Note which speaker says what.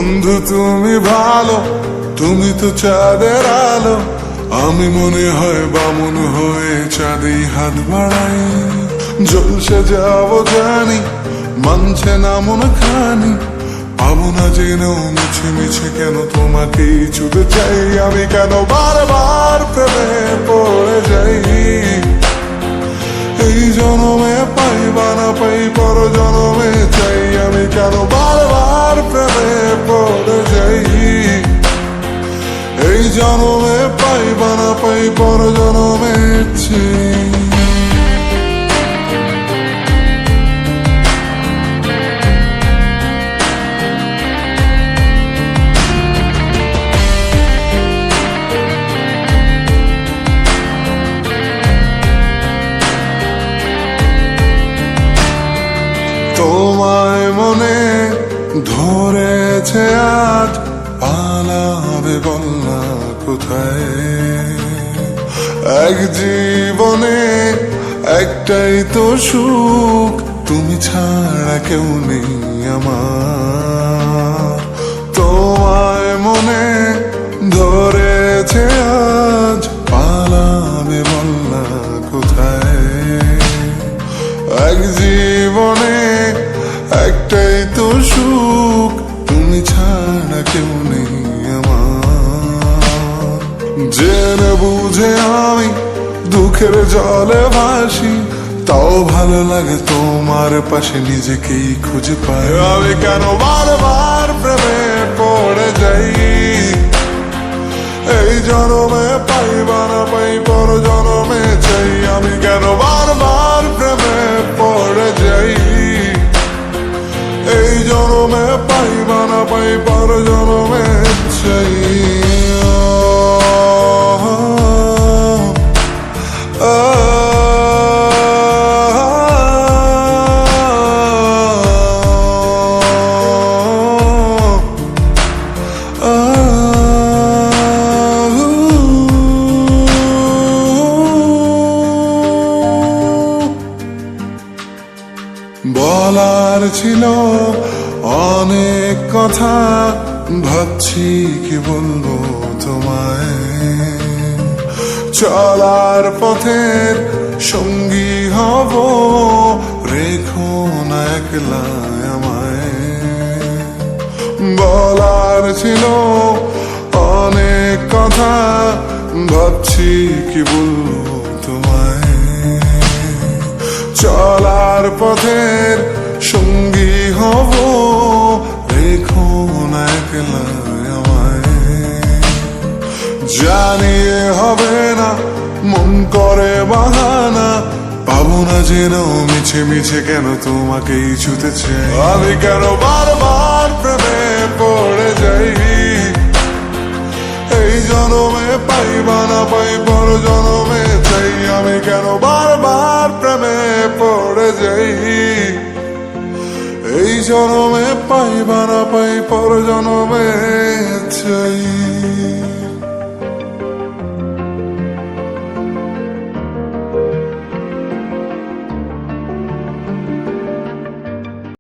Speaker 1: বন্ধু তুমি ভালো, তুমি তো চাঁদের আলো। আমি মনে হয় বামুন হয়ে চাঁদে হাত বাড়াই। জলসে যাবো জানি, মানছে না মন খানি। পাবো না জেনেও মিছে মিছে কেন তোমাকে ছুতে চাই। আমি কেন বারবার প্রেমে পড়ে যাই। এই জনমে পাই বা না পাই, পর জনমে চাই। আমি কেন বারবার প্রেমে পড়ে যাই। এই জনমে পাই বা না পাই, পর জনমে চাই। তোমায় মনে ধরেছে আজ, পালাবে বলনা কোথায়। এক জীবনে একটাই তো সুখ, তুমি ছাড়া কেউ নেই আমার। তোমায় মনে ধরেছে আজ, পালাবে বলনা কোথায়। এক জীবনে একটাই তো সুখ, তুমি ছাড়া কেউ নেই আমার। জেনে বুঝে আমি দুঃখের জলে ভাসি, তাও ভালো লাগে তোমার পাশে নিজেকেই খুঁজে পাই। আমি কেন বারবার প্রেমে পড়ে যাই। এই জনমে পাই বা না পাই, পর জনমে চাই। আমি কেন বারবার প্রেমে পড়ে যাই। এই জনমে পাই বা না পাই, পর জনমে চাই। বলার ছিল অনেক কথা, ভাবছি কি বলবো তোমায়। চলার পথের সঙ্গী হব, রেখো না একলা আমায়। বলার ছিল অনেক কথা, ভাবছি কি বলবো তোমায়। চলার পথের সঙ্গী হব, রেখো না একলা আমায়। জানিয়ে হবে না, মন করে বাহানা। পাবো না যেন মিছে মিছে কেন তোমাকেই ছুতে চাই। আমি কেন বারবার প্রেমে পড়ে যাই। এই জনমে পাই বা না পাই, পর জনমে চাই। আমি কেন বারবার প্রেমে পড়ে যাই। এই জনমে পাই বা না পাই, পর জনমে চাই।